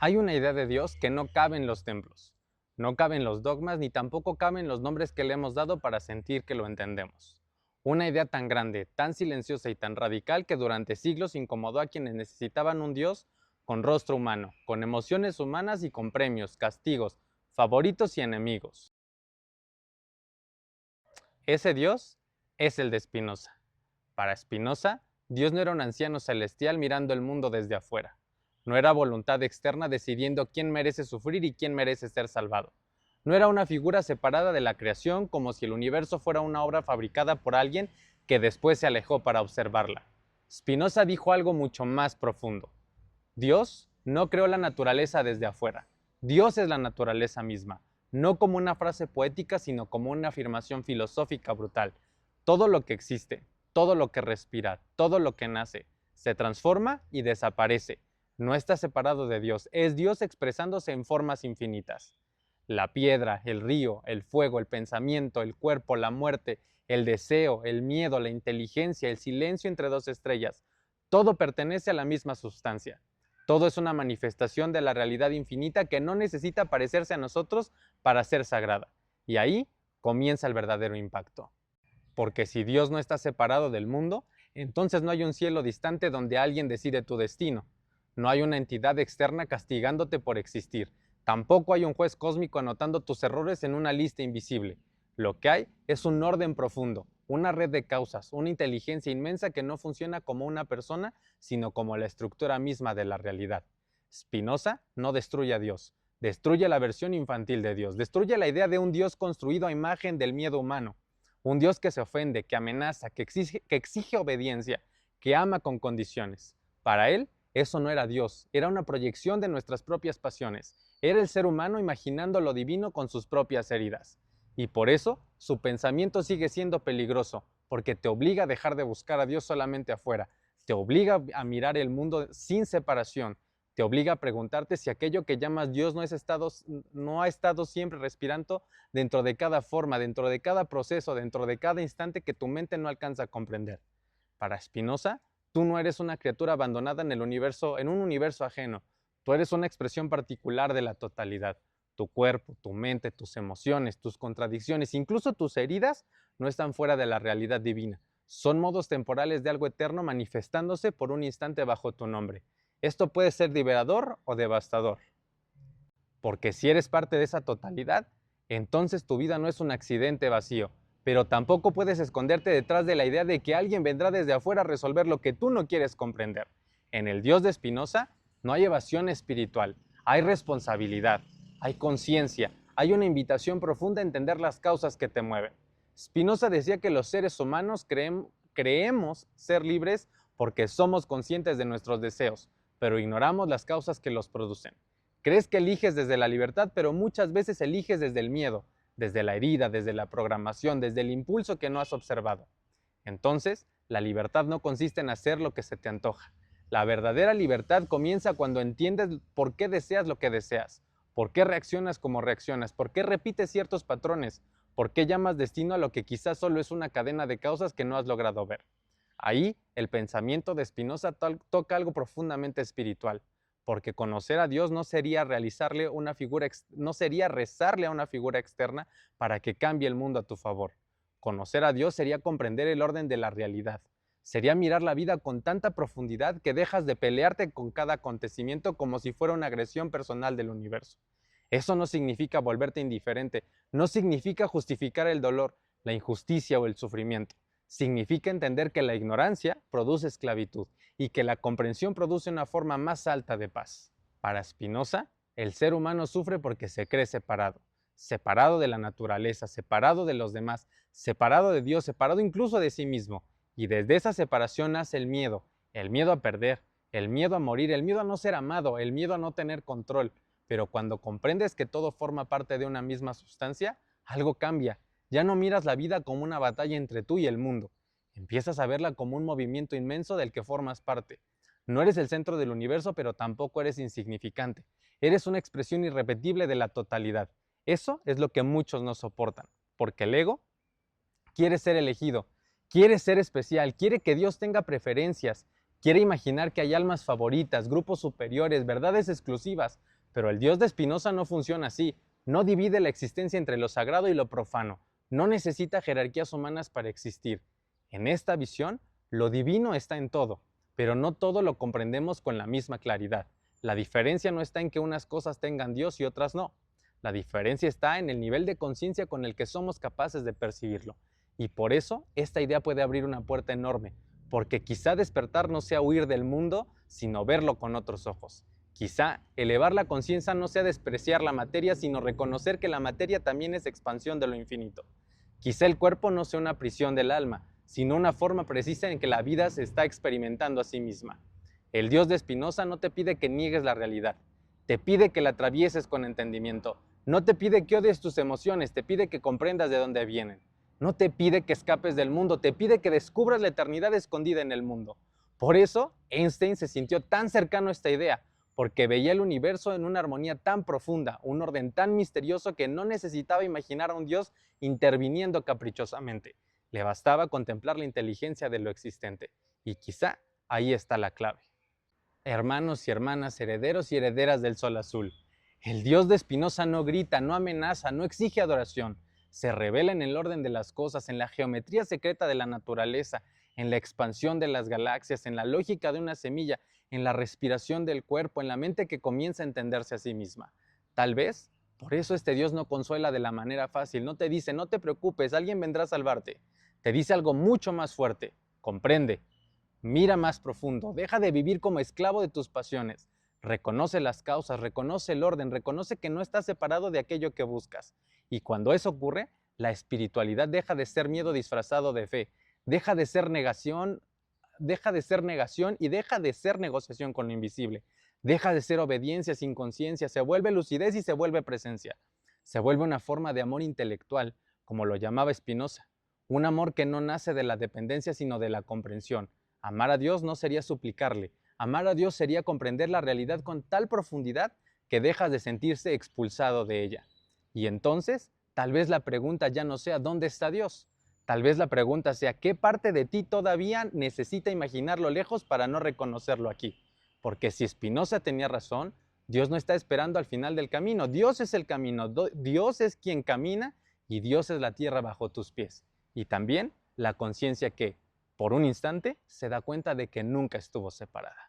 Hay una idea de Dios que no cabe en los templos, no cabe en los dogmas, ni tampoco caben los nombres que le hemos dado para sentir que lo entendemos. Una idea tan grande, tan silenciosa y tan radical que durante siglos incomodó a quienes necesitaban un Dios con rostro humano, con emociones humanas y con premios, castigos, favoritos y enemigos. Ese Dios es el de Spinoza. Para Spinoza, Dios no era un anciano celestial mirando el mundo desde afuera. No era voluntad externa decidiendo quién merece sufrir y quién merece ser salvado. No era una figura separada de la creación como si el universo fuera una obra fabricada por alguien que después se alejó para observarla. Spinoza dijo algo mucho más profundo. Dios no creó la naturaleza desde afuera. Dios es la naturaleza misma, no como una frase poética, sino como una afirmación filosófica brutal. Todo lo que existe, todo lo que respira, todo lo que nace, se transforma y desaparece. No está separado de Dios, es Dios expresándose en formas infinitas. La piedra, el río, el fuego, el pensamiento, el cuerpo, la muerte, el deseo, el miedo, la inteligencia, el silencio entre dos estrellas, todo pertenece a la misma sustancia. Todo es una manifestación de la realidad infinita que no necesita parecerse a nosotros para ser sagrada. Y ahí comienza el verdadero impacto. Porque si Dios no está separado del mundo, entonces no hay un cielo distante donde alguien decide tu destino. No hay una entidad externa castigándote por existir. Tampoco hay un juez cósmico anotando tus errores en una lista invisible. Lo que hay es un orden profundo, una red de causas, una inteligencia inmensa que no funciona como una persona, sino como la estructura misma de la realidad. Spinoza no destruye a Dios, destruye la versión infantil de Dios, destruye la idea de un Dios construido a imagen del miedo humano, un Dios que se ofende, que amenaza, que exige obediencia, que ama con condiciones. Para él, eso no era Dios, era una proyección de nuestras propias pasiones. Era el ser humano imaginando lo divino con sus propias heridas. Y por eso, su pensamiento sigue siendo peligroso, porque te obliga a dejar de buscar a Dios solamente afuera, te obliga a mirar el mundo sin separación, te obliga a preguntarte si aquello que llamas Dios no ha estado siempre respirando dentro de cada forma, dentro de cada proceso, dentro de cada instante que tu mente no alcanza a comprender. Para Spinoza, tú no eres una criatura abandonada en el universo, en un universo ajeno. Tú eres una expresión particular de la totalidad. Tu cuerpo, tu mente, tus emociones, tus contradicciones, incluso tus heridas, no están fuera de la realidad divina. Son modos temporales de algo eterno manifestándose por un instante bajo tu nombre. Esto puede ser liberador o devastador. Porque si eres parte de esa totalidad, entonces tu vida no es un accidente vacío, pero tampoco puedes esconderte detrás de la idea de que alguien vendrá desde afuera a resolver lo que tú no quieres comprender. En el Dios de Spinoza no hay evasión espiritual, hay responsabilidad, hay conciencia, hay una invitación profunda a entender las causas que te mueven. Spinoza decía que los seres humanos creemos ser libres porque somos conscientes de nuestros deseos, pero ignoramos las causas que los producen. Crees que eliges desde la libertad, pero muchas veces eliges desde el miedo, desde la herida, desde la programación, desde el impulso que no has observado. Entonces, la libertad no consiste en hacer lo que se te antoja. La verdadera libertad comienza cuando entiendes por qué deseas lo que deseas, por qué reaccionas como reaccionas, por qué repites ciertos patrones, por qué llamas destino a lo que quizás solo es una cadena de causas que no has logrado ver. Ahí, el pensamiento de Spinoza toca algo profundamente espiritual, porque conocer a Dios no sería rezarle a una figura externa para que cambie el mundo a tu favor. Conocer a Dios sería comprender el orden de la realidad. Sería mirar la vida con tanta profundidad que dejas de pelearte con cada acontecimiento como si fuera una agresión personal del universo. Eso no significa volverte indiferente, no significa justificar el dolor, la injusticia o el sufrimiento. Significa entender que la ignorancia produce esclavitud y que la comprensión produce una forma más alta de paz. Para Spinoza, el ser humano sufre porque se cree separado, separado de la naturaleza, separado de los demás, separado de Dios, separado incluso de sí mismo. Y desde esa separación nace el miedo a perder, el miedo a morir, el miedo a no ser amado, el miedo a no tener control. Pero cuando comprendes que todo forma parte de una misma sustancia, algo cambia. Ya no miras la vida como una batalla entre tú y el mundo. Empiezas a verla como un movimiento inmenso del que formas parte. No eres el centro del universo, pero tampoco eres insignificante. Eres una expresión irrepetible de la totalidad. Eso es lo que muchos no soportan, porque el ego quiere ser elegido, quiere ser especial, quiere que Dios tenga preferencias, Quiere imaginar que hay almas favoritas, grupos superiores, verdades exclusivas, pero el Dios de Spinoza no funciona así. No divide la existencia entre lo sagrado y lo profano. No necesita jerarquías humanas para existir. En esta visión, lo divino está en todo, pero no todo lo comprendemos con la misma claridad. La diferencia no está en que unas cosas tengan Dios y otras no. La diferencia está en el nivel de conciencia con el que somos capaces de percibirlo. Y por eso, esta idea puede abrir una puerta enorme, porque quizá despertar no sea huir del mundo, sino verlo con otros ojos. Quizá elevar la conciencia no sea despreciar la materia, sino reconocer que la materia también es expansión de lo infinito. Quizá el cuerpo no sea una prisión del alma, sino una forma precisa en que la vida se está experimentando a sí misma. El Dios de Spinoza no te pide que niegues la realidad, te pide que la atravieses con entendimiento. No te pide que odies tus emociones, te pide que comprendas de dónde vienen. No te pide que escapes del mundo, te pide que descubras la eternidad escondida en el mundo. Por eso, Einstein se sintió tan cercano a esta idea, porque veía el universo en una armonía tan profunda, un orden tan misterioso que no necesitaba imaginar a un Dios interviniendo caprichosamente. Le bastaba contemplar la inteligencia de lo existente. Y quizá ahí está la clave. Hermanos y hermanas, herederos y herederas del Sol Azul, el Dios de Spinoza no grita, no amenaza, no exige adoración. Se revela en el orden de las cosas, en la geometría secreta de la naturaleza, en la expansión de las galaxias, en la lógica de una semilla, en la respiración del cuerpo, en la mente que comienza a entenderse a sí misma. Tal vez, por eso este Dios no consuela de la manera fácil, no te dice, no te preocupes, alguien vendrá a salvarte. Te dice algo mucho más fuerte, comprende, mira más profundo, deja de vivir como esclavo de tus pasiones. Reconoce las causas, reconoce el orden, reconoce que no estás separado de aquello que buscas. Y cuando eso ocurre, la espiritualidad deja de ser miedo disfrazado de fe, deja de ser negación y deja de ser negociación con lo invisible. Deja de ser obediencia sin conciencia, se vuelve lucidez y se vuelve presencia. Se vuelve una forma de amor intelectual, como lo llamaba Spinoza. Un amor que no nace de la dependencia, sino de la comprensión. Amar a Dios no sería suplicarle. Amar a Dios sería comprender la realidad con tal profundidad que dejas de sentirse expulsado de ella. Y entonces, tal vez la pregunta ya no sea ¿dónde está Dios? Tal vez la pregunta sea ¿qué parte de ti todavía necesita imaginarlo lejos para no reconocerlo aquí? Porque si Spinoza tenía razón, Dios no está esperando al final del camino. Dios es el camino, Dios es quien camina y Dios es la tierra bajo tus pies. Y también la conciencia que, por un instante, se da cuenta de que nunca estuvo separada.